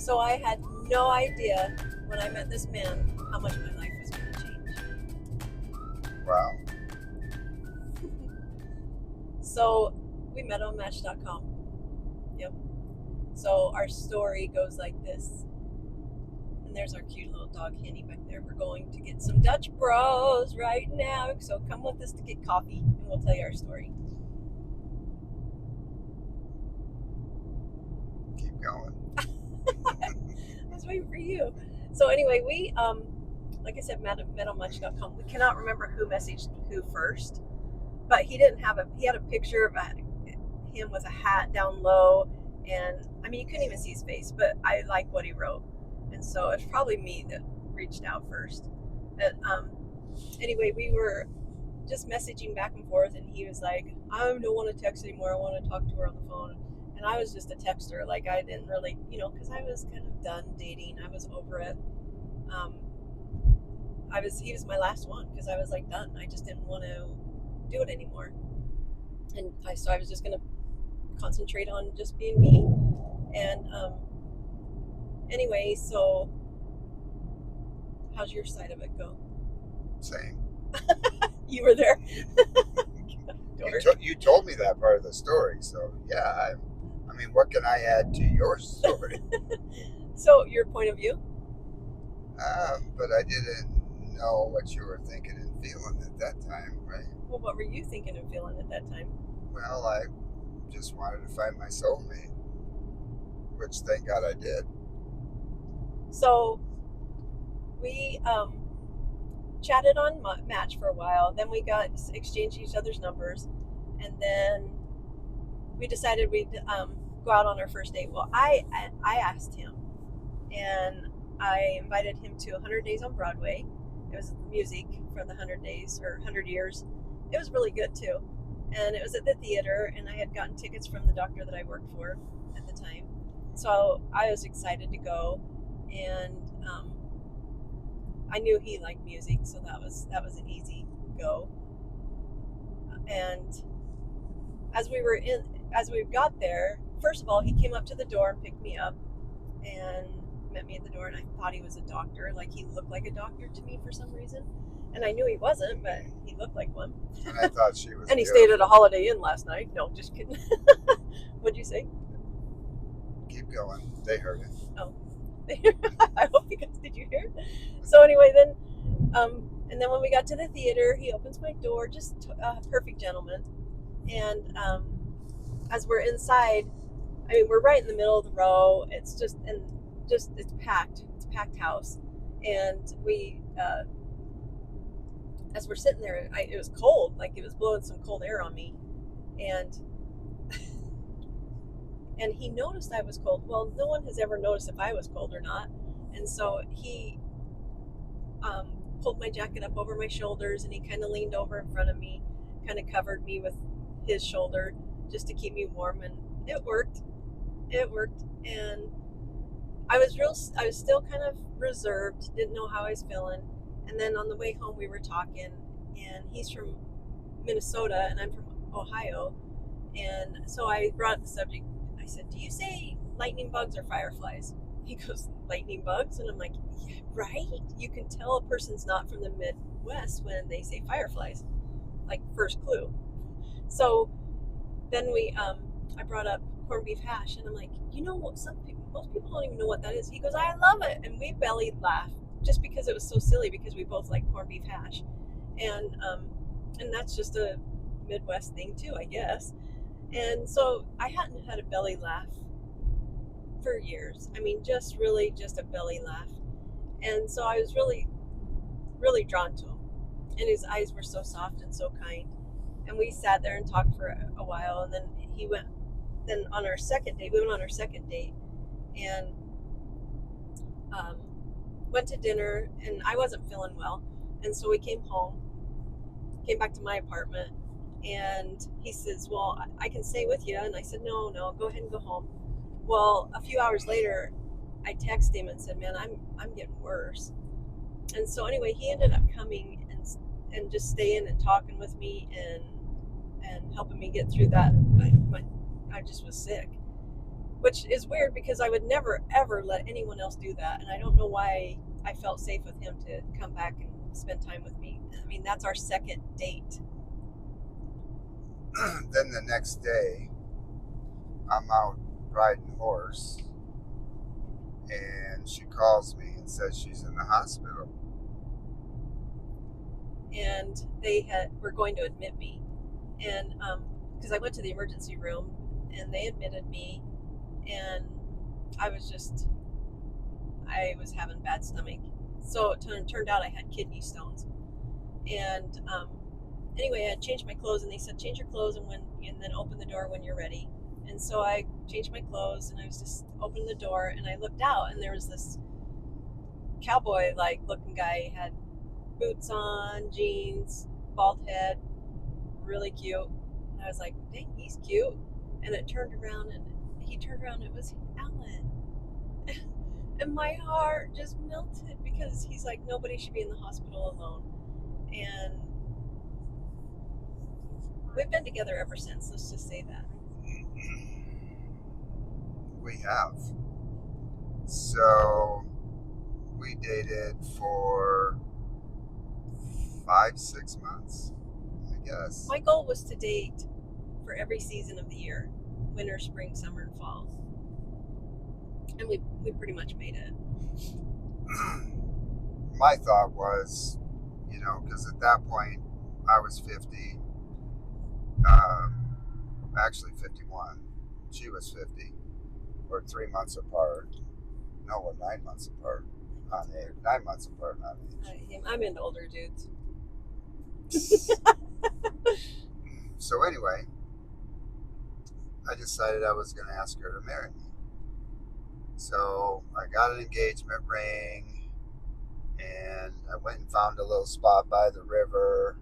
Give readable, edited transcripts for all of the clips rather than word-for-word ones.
So I had no idea when I met this man how much my life was going to change. Wow. So we met on Match.com. Yep. So our story goes like this. And there's our cute little dog Henny back there. We're going to get some Dutch Bros right now. So come with us to get coffee and we'll tell you our story. Keep going. I was waiting for you. So anyway, we like I said, met on Match.com. We cannot remember who messaged who first, but he had a picture of him with a hat down low, and I mean you couldn't even see his face, but I like what he wrote, and so it's probably me that reached out first. But anyway, we were just messaging back and forth, and he was like, I don't want to text anymore, I want to talk to her on the phone. And I was just a texter, like I didn't really, because I was kind of done dating. I was over it. He was my last one because I was like done. I just didn't want to do it anymore. And so I was just going to concentrate on just being me. And anyway, so how's your side of it go? Same. You were there. You told me that part of the story, so yeah. I mean, what can I add to your story? So your point of view? But I didn't know what you were thinking and feeling at that time, right? Well, what were you thinking and feeling at that time? Well, I just wanted to find my soulmate, which thank God I did. So we chatted on Match for a while. Then we exchanged each other's numbers, and then we decided we'd go out on our first date. Well, I asked him, and I invited him to 100 Days on Broadway. It was music for the 100 days or 100 years. It was really good too. And it was at the theater, and I had gotten tickets from the doctor that I worked for at the time. So I was excited to go, and I knew he liked music, so that was an easy go. And as we got there, first of all, he came up to the door and picked me up and met me at the door, and I thought he was a doctor. Like, he looked like a doctor to me for some reason. And I knew he wasn't, but he looked like one. And I thought she was And he beautiful. stayed at a Holiday Inn last night. No, just kidding. What'd you say? Keep going. They heard it. Oh. I hope you guys, did you hear it? So anyway, then, and then when we got to the theater, he opens my door, just a perfect gentleman. And as we're inside, I mean, we're right in the middle of the row. It's it's packed. It's a packed house. And we, as we're sitting there, it was cold, like it was blowing some cold air on me. And he noticed I was cold. Well, no one has ever noticed if I was cold or not. And so he pulled my jacket up over my shoulders, and he kind of leaned over in front of me, kind of covered me with his shoulder just to keep me warm. And it worked. And I was still kind of reserved, didn't know how I was feeling. And then on the way home, we were talking, and he's from Minnesota, and I'm from Ohio. And so I brought up the subject. I said, do you say lightning bugs or fireflies? He goes, lightning bugs? And I'm like, yeah, right? You can tell a person's not from the Midwest when they say fireflies. Like, first clue. So then I brought up corned beef hash, and I'm like, most people don't even know what that is. He goes, I love it. And we belly laughed just because it was so silly, because we both like corned beef hash. And that's just a Midwest thing too, I guess. And so I hadn't had a belly laugh for years. I mean, just a belly laugh. And so I was really, really drawn to him. And his eyes were so soft and so kind. And we sat there and talked for a while. And then we went on our second date, and went to dinner, and I wasn't feeling well. And so we came back to my apartment. And he says, well, I can stay with you. And I said, no, go ahead and go home. Well, a few hours later, I texted him and said, man, I'm getting worse. And so anyway, he ended up coming and just staying and talking with me and helping me get through that. I just was sick. which is weird because I would never ever let anyone else do that, and I don't know why I felt safe with him to come back and spend time with me. I mean, that's our second date. Then the next day, I'm out riding horse, and she calls me and says she's in the hospital. And were going to admit me, and because I went to the emergency room, and they admitted me, and I was having bad stomach, so it turned out I had kidney stones, and anyway, I had changed my clothes, and they said change your clothes and then open the door when you're ready. And so I changed my clothes, and I was just opening the door, and I looked out, and there was this cowboy like looking guy. He had boots on, jeans, bald head, really cute. And I was like, dang, he's cute. And he turned around, and it was Alan. And my heart just melted because he's like, nobody should be in the hospital alone. And we've been together ever since, let's just say that. We have. So we dated for 5-6 months, I guess. My goal was to date for every season of the year: winter, spring, summer, and fall. And we pretty much made it. My thought was, because at that point I was 50, actually 51. She was 50. We're 3 months apart. No, we're 9 months apart on age. 9 months apart on age. I'm into older dudes. So anyway, I decided I was going to ask her to marry me. So I got an engagement ring, and I went and found a little spot by the river.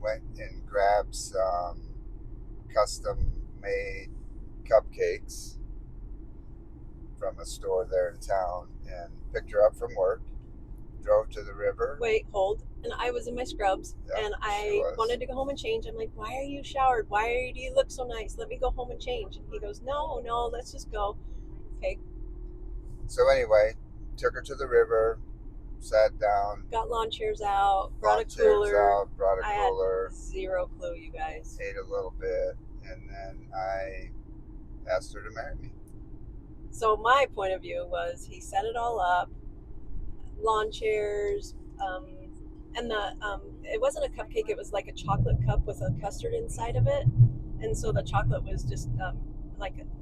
Went and grabbed some custom-made cupcakes from a store there in town, and picked her up from work. Drove to the river. Wait, hold. And I was in my scrubs, and I wanted to go home and change. I'm like, why are you showered? Why do you look so nice? Let me go home and change. And he goes, no, let's just go. Okay. So anyway, took her to the river, sat down. Got lawn chairs out, brought a cooler. I had zero clue, you guys. Ate a little bit, and then I asked her to marry me. So my point of view was he set it all up, lawn chairs, and it wasn't a cupcake, it was like a chocolate cup with a custard inside of it, and so the chocolate was just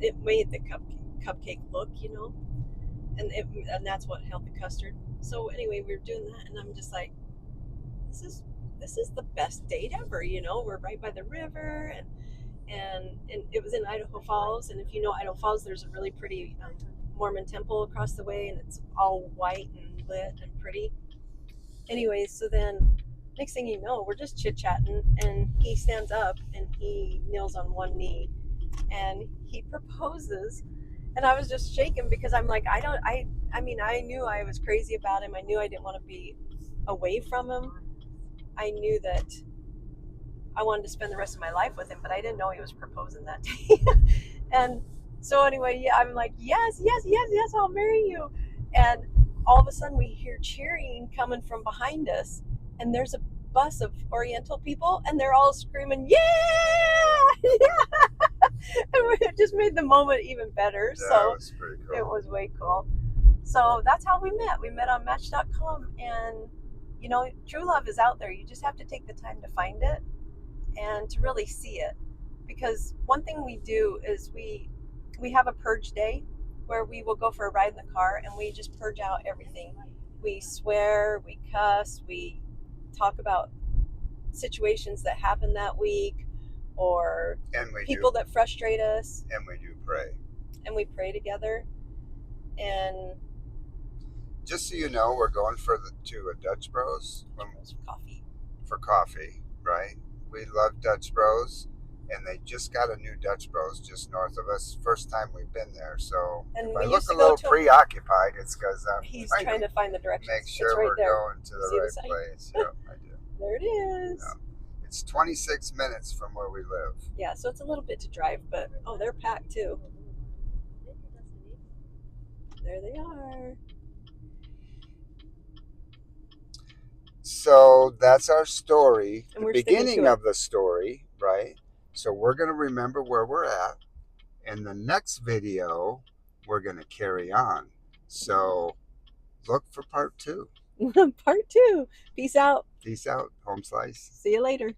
it made the cupcake look, and that's what held the custard. So anyway, we were doing that, and I'm just like, this is the best date ever, we're right by the river, and it was in Idaho Falls, and if you know Idaho Falls, there's a really pretty Mormon temple across the way, and it's all white and lit and pretty. Anyways, so then next thing you know, we're just chit-chatting, and he stands up and he kneels on one knee and he proposes, and I was just shaking because I'm like, I knew I was crazy about him. I knew I didn't want to be away from him. I knew that I wanted to spend the rest of my life with him, but I didn't know he was proposing that day. And so anyway, yeah, I'm like, yes, I'll marry you. And all of a sudden we hear cheering coming from behind us, and there's a bus of Oriental people, and they're all screaming, yeah! And it just made the moment even better. Yeah, so it was pretty cool. It was way cool. So that's how we met. We met on Match.com, and true love is out there. You just have to take the time to find it and to really see it. Because one thing we do is we have a purge day where we will go for a ride in the car, and we just purge out everything. We swear, we cuss, we talk about situations that happened that week, or people that frustrate us. And we do pray. And we pray together. And just so you know, we're going to a Dutch Bros. For coffee, right? We love Dutch Bros, and they just got a new Dutch Bros just north of us. First time we've been there, so if I look a little preoccupied, it's because he's trying to find the directions. Make sure we're going to the right place. Yep, I do. There it is. Yeah. It's 26 minutes from where we live. Yeah, so it's a little bit to drive, but they're packed too. There they are. So that's our story, And the we're sticking to beginning it. of the story, right? So we're going to remember where we're at. In the next video, we're going to carry on. So look for part 2. Part 2. Peace out. Peace out, home slice. See you later.